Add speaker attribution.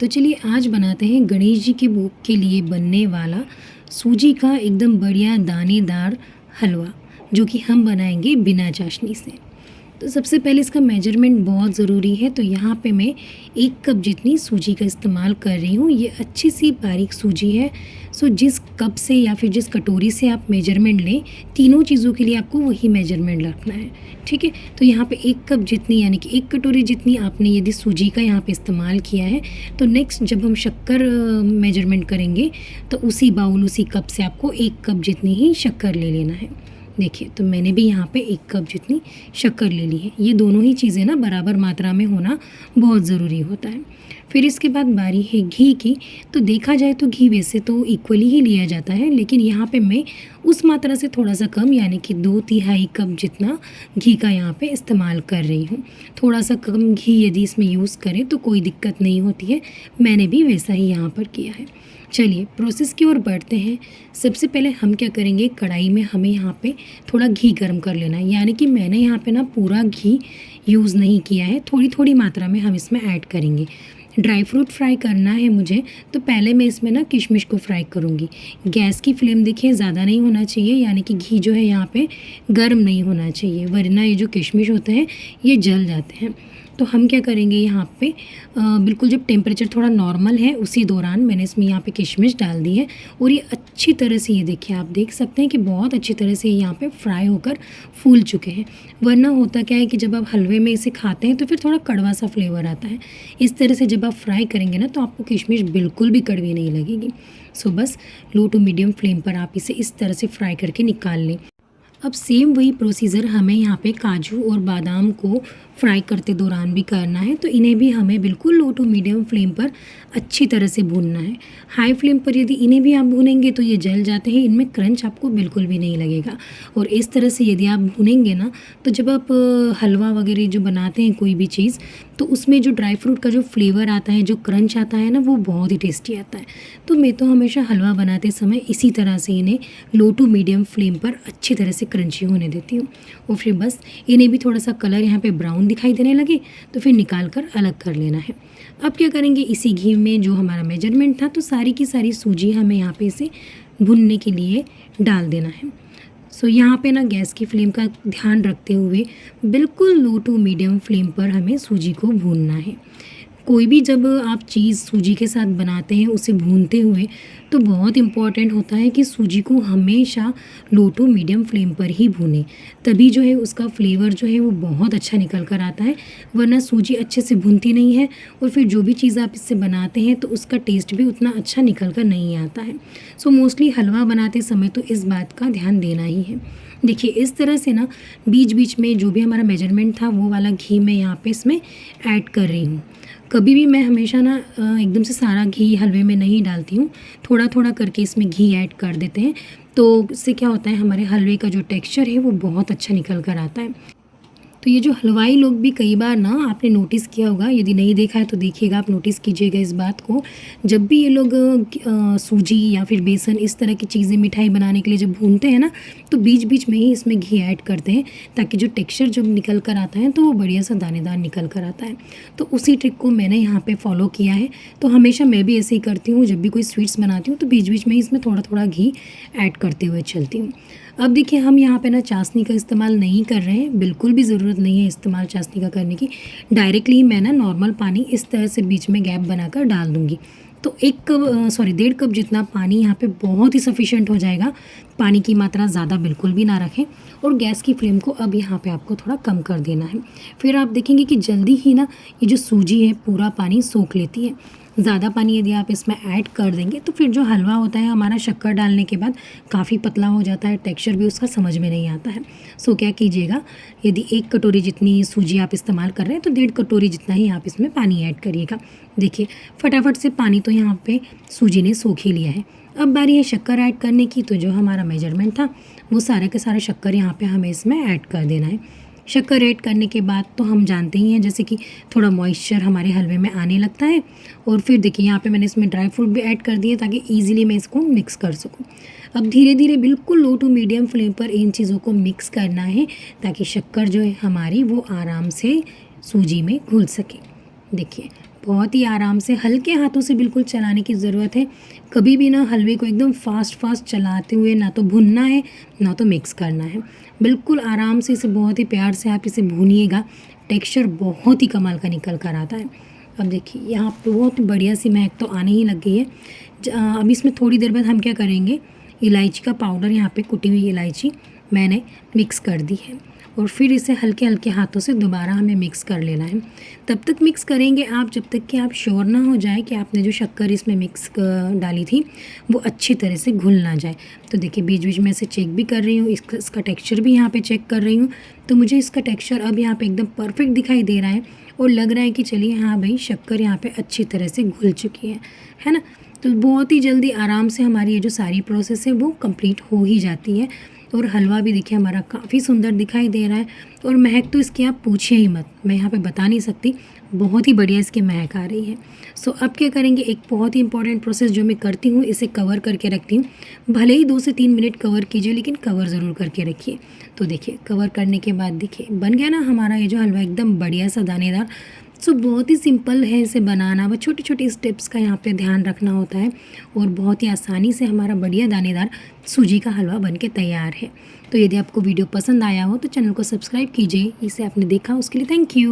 Speaker 1: तो चलिए आज बनाते हैं गणेश जी के भोग के लिए बनने वाला सूजी का एकदम बढ़िया दानेदार हलवा, जो कि हम बनाएंगे बिना चाशनी से। तो सबसे पहले इसका मेजरमेंट बहुत ज़रूरी है। तो यहाँ पे मैं 1 कप जितनी सूजी का इस्तेमाल कर रही हूँ। ये अच्छी सी बारीक सूजी है। सो जिस कप से या फिर जिस कटोरी से आप मेजरमेंट लें, तीनों चीज़ों के लिए आपको वही मेजरमेंट रखना है, ठीक है। तो यहाँ पे 1 कप जितनी यानी कि 1 कटोरी जितनी आपने यदि सूजी का यहाँ पे इस्तेमाल किया है, तो नेक्स्ट जब हम शक्कर मेजरमेंट करेंगे तो उसी बाउल उसी कप से आपको 1 कप जितनी ही शक्कर ले लेना है। देखिए, तो मैंने भी यहाँ पे 1 कप जितनी शक्कर ले ली है। ये दोनों ही चीज़ें ना बराबर मात्रा में होना बहुत ज़रूरी होता है। फिर इसके बाद बारी है घी की। तो देखा जाए तो घी वैसे तो इक्वली ही लिया जाता है, लेकिन यहाँ पे मैं उस मात्रा से थोड़ा सा कम यानी कि 2/3 कप जितना घी का यहाँ पे इस्तेमाल कर रही हूँ। थोड़ा सा कम घी यदि इसमें यूज़ करें तो कोई दिक्कत नहीं होती है। मैंने भी वैसा ही यहाँ पर किया है। चलिए प्रोसेस की ओर बढ़ते हैं। सबसे पहले हम क्या करेंगे, कढ़ाई में हमें यहाँ पे थोड़ा घी गर्म कर लेना है। यानी कि मैंने यहाँ पे ना पूरा घी यूज़ नहीं किया है, थोड़ी थोड़ी मात्रा में हम इसमें ऐड करेंगे। ड्राई फ्रूट फ्राई करना है मुझे, तो पहले मैं इसमें ना किशमिश को फ्राई करूँगी। गैस की फ्लेम देखिए ज़्यादा नहीं होना चाहिए, यानी कि घी जो है यहाँ पे गर्म नहीं होना चाहिए, वरना ये जो किशमिश होते हैं ये जल जाते हैं। तो हम क्या करेंगे यहाँ पे बिल्कुल जब टेम्परेचर थोड़ा नॉर्मल है उसी दौरान मैंने इसमें यहाँ पे किशमिश डाल दी है। और ये अच्छी तरह से, ये देखिए आप देख सकते हैं कि बहुत अच्छी तरह से यहाँ पे फ्राई होकर फूल चुके हैं। वरना होता क्या है कि जब आप हलवे में इसे खाते हैं तो फिर थोड़ा कड़वा सा फ्लेवर आता है। इस तरह से जब आप फ्राई करेंगे ना तो आपको किशमिश बिल्कुल भी कड़वी नहीं लगेगी। सो बस लो टू मीडियम फ्लेम पर आप इसे इस तरह से फ्राई करके निकाल लें। अब सेम वही प्रोसीजर हमें यहाँ पे काजू और बादाम को फ्राई करते दौरान भी करना है। तो इन्हें भी हमें बिल्कुल लो टू मीडियम फ्लेम पर अच्छी तरह से भूनना है। हाई फ्लेम पर यदि इन्हें भी आप भूनेंगे तो ये जल जाते हैं, इनमें क्रंच आपको बिल्कुल भी नहीं लगेगा। और इस तरह से यदि आप भूनेंगे ना तो जब आप हलवा वगैरह जो बनाते हैं कोई भी चीज़, तो उसमें जो ड्राई फ्रूट का जो फ्लेवर आता है, जो क्रंच आता है ना, वो बहुत ही टेस्टी आता है। तो मैं तो हमेशा हलवा बनाते समय इसी तरह से इन्हें लो टू मीडियम फ्लेम पर अच्छी तरह से क्रंची होने देती हूँ। और फिर बस इन्हें भी थोड़ा सा कलर यहाँ पे ब्राउन दिखाई देने लगे तो फिर निकाल कर अलग कर लेना है। अब क्या करेंगे, इसी घी में जो हमारा मेजरमेंट था, तो सारी की सारी सूजी हमें यहाँ पे इसे भुनने के लिए डाल देना है। सो यहाँ पे ना गैस की फ्लेम का ध्यान रखते हुए बिल्कुल लो टू मीडियम फ्लेम पर हमें सूजी को भूनना है। कोई भी जब आप चीज़ सूजी के साथ बनाते हैं उसे भूनते हुए, तो बहुत इम्पॉर्टेंट होता है कि सूजी को हमेशा लो टू मीडियम फ्लेम पर ही भूनें, तभी जो है उसका फ्लेवर जो है वो बहुत अच्छा निकल कर आता है। वरना सूजी अच्छे से भूनती नहीं है और फिर जो भी चीज़ आप इससे बनाते हैं तो उसका टेस्ट भी उतना अच्छा निकल कर नहीं आता है। सो मोस्टली हलवा बनाते समय तो इस बात का ध्यान देना ही है। देखिए इस तरह से ना बीच बीच में जो भी हमारा मेजरमेंट था वो वाला घी मैं यहाँ पे इसमें ऐड कर रही हूँ। कभी भी मैं हमेशा ना एकदम से सारा घी हलवे में नहीं डालती हूँ, थोड़ा थोड़ा करके इसमें घी ऐड कर देते हैं। तो इससे क्या होता है, हमारे हलवे का जो टेक्सचर है वो बहुत अच्छा निकल कर आता है। तो ये जो हलवाई लोग भी कई बार ना, आपने नोटिस किया होगा, यदि नहीं देखा है तो देखिएगा, आप नोटिस कीजिएगा इस बात को, जब भी ये लोग सूजी या फिर बेसन इस तरह की चीज़ें मिठाई बनाने के लिए जब भूनते हैं ना, तो बीच बीच में ही इसमें घी ऐड करते हैं, ताकि जो टेक्सचर जब निकल कर आता है तो वो बढ़िया सा दानेदार निकल कर आता है। तो उसी ट्रिक को मैंने यहाँ पर फॉलो किया है। तो हमेशा मैं भी ऐसे ही करती हूँ, जब भी कोई स्वीट्स बनाती हूँ तो बीच बीच में ही इसमें थोड़ा थोड़ा घी ऐड करते हुए चलती हूँ। अब देखिए हम यहाँ पे ना चाशनी का इस्तेमाल नहीं कर रहे हैं, बिल्कुल भी ज़रूरत नहीं है इस्तेमाल चाशनी का करने की। डायरेक्टली ही मैं ना नॉर्मल पानी इस तरह से बीच में गैप बनाकर डाल दूँगी। तो 1 कप जितना पानी यहाँ पे बहुत ही सफिशिएंट हो जाएगा। पानी की मात्रा ज़्यादा बिल्कुल भी ना रखें और गैस की फ्लेम को अब यहाँ पे आपको थोड़ा कम कर देना है। फिर आप देखेंगे कि जल्दी ही ना ये जो सूजी है पूरा पानी सोख लेती है। ज़्यादा पानी यदि आप इसमें ऐड कर देंगे तो फिर जो हलवा होता है हमारा शक्कर डालने के बाद काफ़ी पतला हो जाता है, टेक्सचर भी उसका समझ में नहीं आता है। सो क्या कीजिएगा, यदि 1 कटोरी जितनी सूजी आप इस्तेमाल कर रहे हैं तो 1.5 कटोरी जितना ही आप इसमें पानी ऐड करिएगा। देखिए फटाफट से पानी तो यहाँ पे सूजी ने सोख ही लिया है। अब बारी है शक्कर ऐड करने की। तो जो हमारा मेजरमेंट था वो सारे के सारे शक्कर यहाँ पे हमें इसमें ऐड कर देना है। शक्कर ऐड करने के बाद तो हम जानते ही हैं जैसे कि थोड़ा मॉइस्चर हमारे हलवे में आने लगता है। और फिर देखिए यहाँ पे मैंने इसमें ड्राई फ्रूट भी ऐड कर दिए ताकि ईजिली मैं इसको मिक्स कर सकूँ। अब धीरे धीरे बिल्कुल लो टू मीडियम फ्लेम पर इन चीज़ों को मिक्स करना है ताकि शक्कर जो है हमारी वो आराम से सूजी में घुल सके। देखिए बहुत ही आराम से हल्के हाथों से बिल्कुल चलाने की ज़रूरत है। कभी भी ना हलवे को एकदम फास्ट चलाते हुए ना तो भुनना है ना तो मिक्स करना है। बिल्कुल आराम से इसे बहुत ही प्यार से आप इसे भूनिएगा। टेक्सचर बहुत ही कमाल का निकल कर आता है। अब देखिए यहाँ पे बहुत बढ़िया सी महक तो आने ही लग गई है। अब इसमें थोड़ी देर बाद हम क्या करेंगे, इलायची का पाउडर, यहाँ पे कुटी हुई इलायची मैंने मिक्स कर दी है और फिर इसे हल्के हल्के हाथों से दोबारा हमें मिक्स कर लेना है। तब तक मिक्स करेंगे आप जब तक कि आप श्योर ना हो जाए कि आपने जो शक्कर इसमें मिक्स डाली थी वो अच्छी तरह से घुल ना जाए। तो देखिए बीच बीच में इसे चेक भी कर रही हूँ, इसका टेक्स्चर भी यहाँ पे चेक कर रही हूँ। तो मुझे इसका टेक्स्चर अब यहाँ पे एकदम परफेक्ट दिखाई दे रहा है और लग रहा है कि चलिए हाँ भाई शक्कर यहाँ पे अच्छी तरह से घुल चुकी है ना। तो बहुत ही जल्दी आराम से हमारी ये जो सारी प्रोसेस है वो कंप्लीट हो ही जाती है। और हलवा भी देखिए हमारा काफ़ी सुंदर दिखाई दे रहा है और महक तो इसकी आप पूछिए ही मत, मैं यहाँ पे बता नहीं सकती, बहुत ही बढ़िया इसकी महक आ रही है। सो अब क्या करेंगे, एक बहुत ही इंपॉर्टेंट प्रोसेस जो मैं करती हूँ, इसे कवर करके रखती हूँ। भले ही 2 से 3 मिनट कवर कीजिए लेकिन कवर ज़रूर करके रखिए। तो देखिए कवर करने के बाद देखिए बन गया ना हमारा ये जो हलवा एकदम बढ़िया सा दानेदार। सो बहुत ही सिंपल है इसे बनाना, बस छोटी छोटी स्टेप्स का यहाँ पे ध्यान रखना होता है और बहुत ही आसानी से हमारा बढ़िया दानेदार सूजी का हलवा बनके तैयार है। तो यदि आपको वीडियो पसंद आया हो तो चैनल को सब्सक्राइब कीजिए। इसे आपने देखा उसके लिए थैंक यू।